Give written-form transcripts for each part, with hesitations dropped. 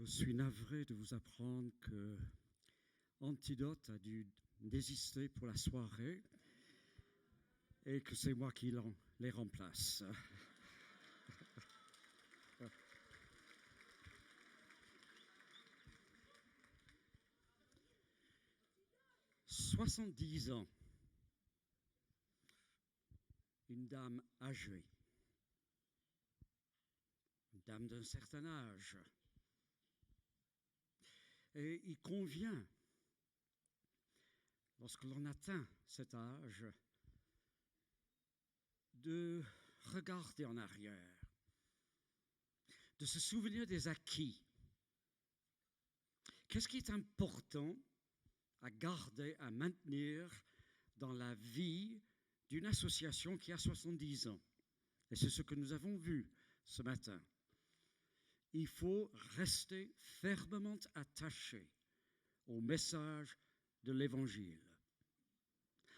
Je suis navré de vous apprendre que Antidote a dû désister pour la soirée et que c'est moi qui les remplace. 70 ans, une dame âgée, une dame d'un certain âge. Et il convient, lorsque l'on atteint cet âge, de regarder en arrière, de se souvenir des acquis. Qu'est-ce qui est important à garder, à maintenir dans la vie d'une association qui a 70 ans? Et c'est ce que nous avons vu ce matin. Il faut rester fermement attaché au message de l'Évangile.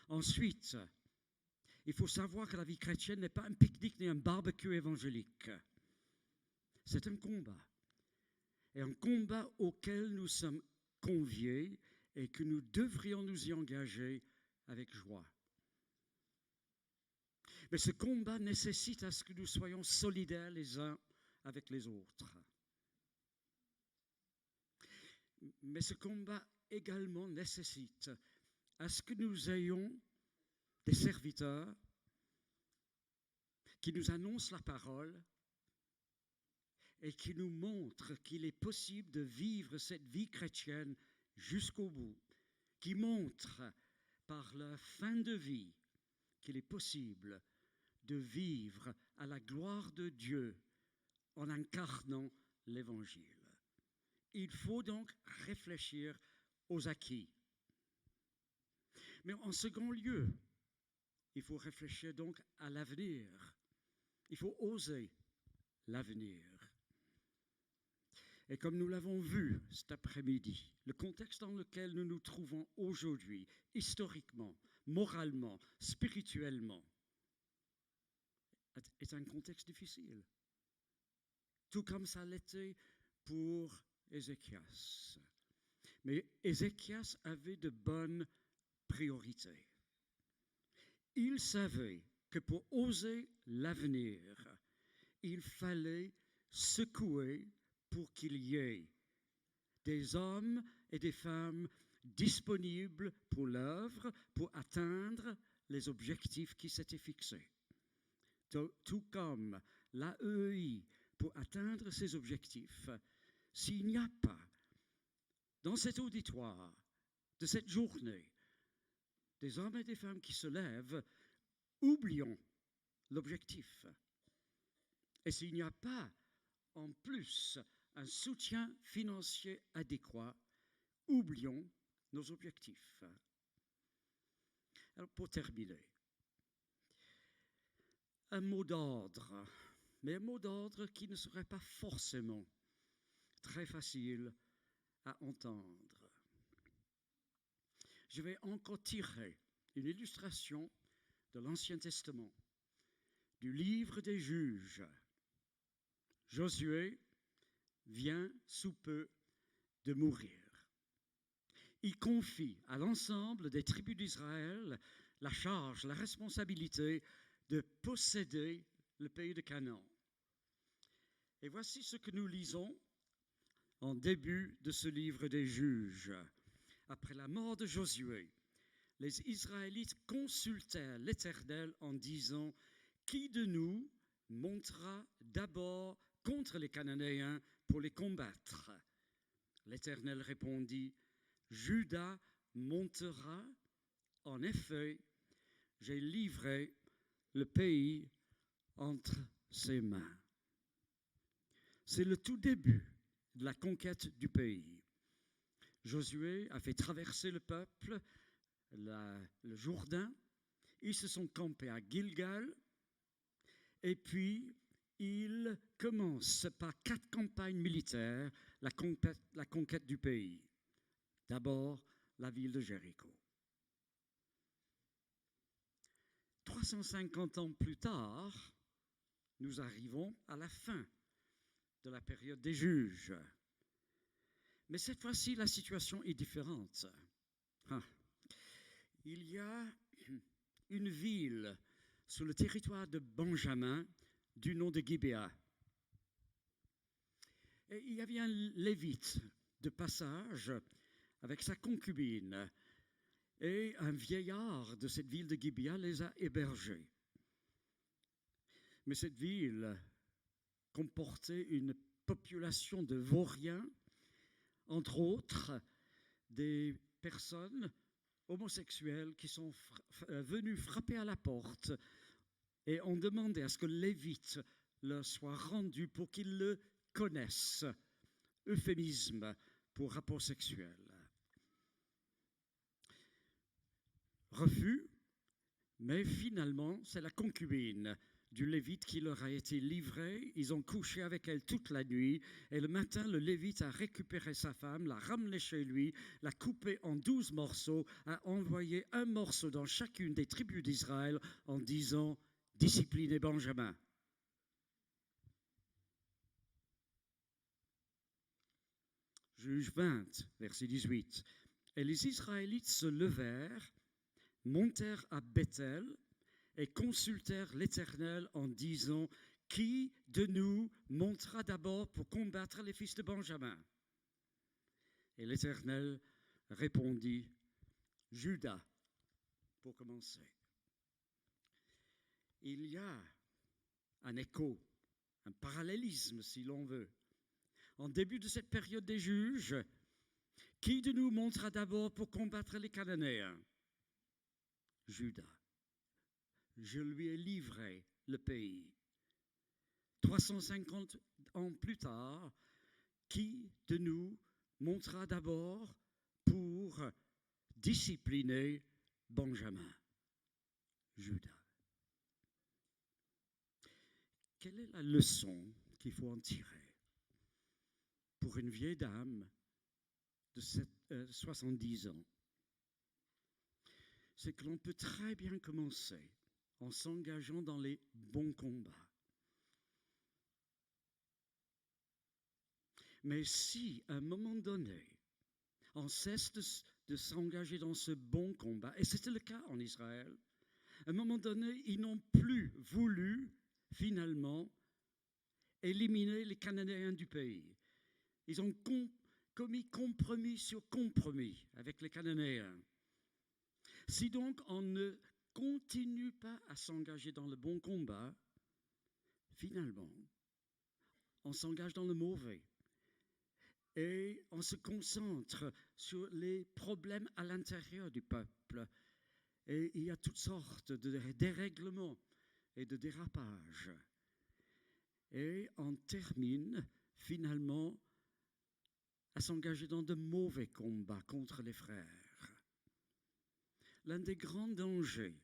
Ensuite, il faut savoir que la vie chrétienne n'est pas un pique-nique ni un barbecue évangélique. C'est un combat. Et un combat auquel nous sommes conviés et que nous devrions nous y engager avec joie. Mais ce combat nécessite à ce que nous soyons solidaires les uns avec les autres. Mais ce combat également nécessite à ce que nous ayons des serviteurs qui nous annoncent la parole et qui nous montrent qu'il est possible de vivre cette vie chrétienne jusqu'au bout, qui montrent par leur fin de vie qu'il est possible de vivre à la gloire de Dieu en incarnant l'Évangile. Il faut donc réfléchir aux acquis. Mais en second lieu, il faut réfléchir donc à l'avenir. Il faut oser l'avenir. Et comme nous l'avons vu cet après-midi, le contexte dans lequel nous nous trouvons aujourd'hui, historiquement, moralement, spirituellement, est un contexte difficile. Tout comme ça l'était pour Ézéchias. Mais Ézéchias avait de bonnes priorités. Il savait que pour oser l'avenir, il fallait secouer pour qu'il y ait des hommes et des femmes disponibles pour l'œuvre, pour atteindre les objectifs qui s'étaient fixés. Tout comme l'AEI, pour atteindre ses objectifs, s'il n'y a pas dans cet auditoire de cette journée des hommes et des femmes qui se lèvent, oublions l'objectif. Et s'il n'y a pas en plus un soutien financier adéquat, oublions nos objectifs. Alors pour terminer, un mot d'ordre, mais un mot d'ordre qui ne serait pas forcément très facile à entendre. Je vais encore tirer une illustration de l'Ancien Testament, du livre des Juges. Josué vient sous peu de mourir. Il confie à l'ensemble des tribus d'Israël la charge, la responsabilité de posséder le pays de Canaan. Et voici ce que nous lisons en début de ce livre des Juges. Après la mort de Josué, les Israélites consultèrent l'Éternel en disant « Qui de nous montera d'abord contre les Cananéens pour les combattre ?» L'Éternel répondit « Juda montera. En effet, j'ai livré le pays entre ses mains. » C'est le tout début de la conquête du pays. Josué a fait traverser le peuple le Jourdain. Ils se sont campés à Gilgal. Et puis, il commence par 4 campagnes militaires la conquête du pays. D'abord, la ville de Jéricho. 350 ans plus tard, nous arrivons à la fin de la période des juges. Mais cette fois-ci, la situation est différente. Ah. Il y a une ville sur le territoire de Benjamin du nom de Gibéa. Et il y avait un lévite de passage avec sa concubine. Et un vieillard de cette ville de Gibéa les a hébergés. Mais cette ville comportait une population de vauriens, entre autres des personnes homosexuels qui sont venus frapper à la porte et ont demandé à ce que le Lévite leur soit rendu pour qu'ils le connaissent. Euphémisme pour rapport sexuel. Refus, mais finalement, c'est la concubine du Lévite qui leur a été livrée. Ils ont couché avec elle toute la nuit. Et le matin, le Lévite a récupéré sa femme, l'a ramenée chez lui, l'a coupée en 12 morceaux, a envoyé un morceau dans chacune des tribus d'Israël en disant « Disciplinez Benjamin ». Juge 20, verset 18. Et les Israélites se levèrent, montèrent à Bethel, et consultèrent l'Éternel en disant « Qui de nous montera d'abord pour combattre les fils de Benjamin ?» Et l'Éternel répondit « Juda, pour commencer. » Il y a un écho, un parallélisme si l'on veut. En début de cette période des juges, qui de nous montera d'abord pour combattre les Cananéens ? Juda. Je lui ai livré le pays. 350 ans plus tard, qui de nous montera d'abord pour discipliner Benjamin? Juda. Quelle est la leçon qu'il faut en tirer pour une vieille dame de 70 ans? C'est que l'on peut très bien commencer en s'engageant dans les bons combats. Mais si, à un moment donné, on cesse de s'engager dans ce bon combat, et c'était le cas en Israël, à un moment donné, ils n'ont plus voulu, finalement, éliminer les Cananéens du pays. Ils ont commis compromis sur compromis avec les Cananéens. Si donc on ne continue pas à s'engager dans le bon combat, finalement, on s'engage dans le mauvais. Et on se concentre sur les problèmes à l'intérieur du peuple. Et il y a toutes sortes de dérèglements et de dérapages. Et on termine finalement à s'engager dans de mauvais combats contre les frères. L'un des grands dangers,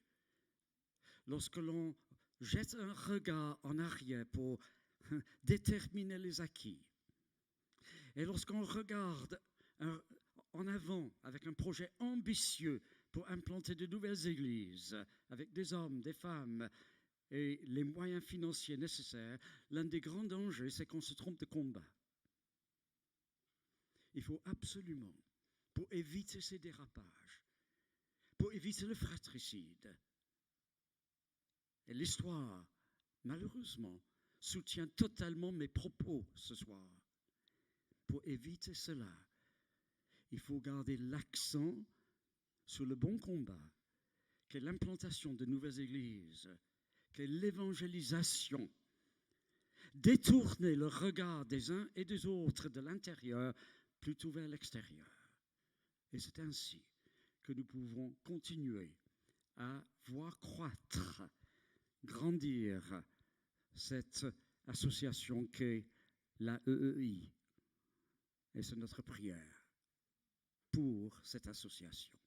lorsque l'on jette un regard en arrière pour déterminer les acquis, et lorsqu'on regarde en avant avec un projet ambitieux pour implanter de nouvelles églises, avec des hommes, des femmes et les moyens financiers nécessaires, l'un des grands dangers, c'est qu'on se trompe de combat. Il faut absolument, pour éviter ces dérapages, pour éviter le fratricide, et l'histoire, malheureusement, soutient totalement mes propos ce soir. Pour éviter cela, il faut garder l'accent sur le bon combat, qu'est l'implantation de nouvelles églises, qu'est l'évangélisation, détourner le regard des uns et des autres de l'intérieur plutôt vers l'extérieur. Et c'est ainsi que nous pouvons continuer à voir croître, grandir cette association qu'est la EEI. Et c'est notre prière pour cette association.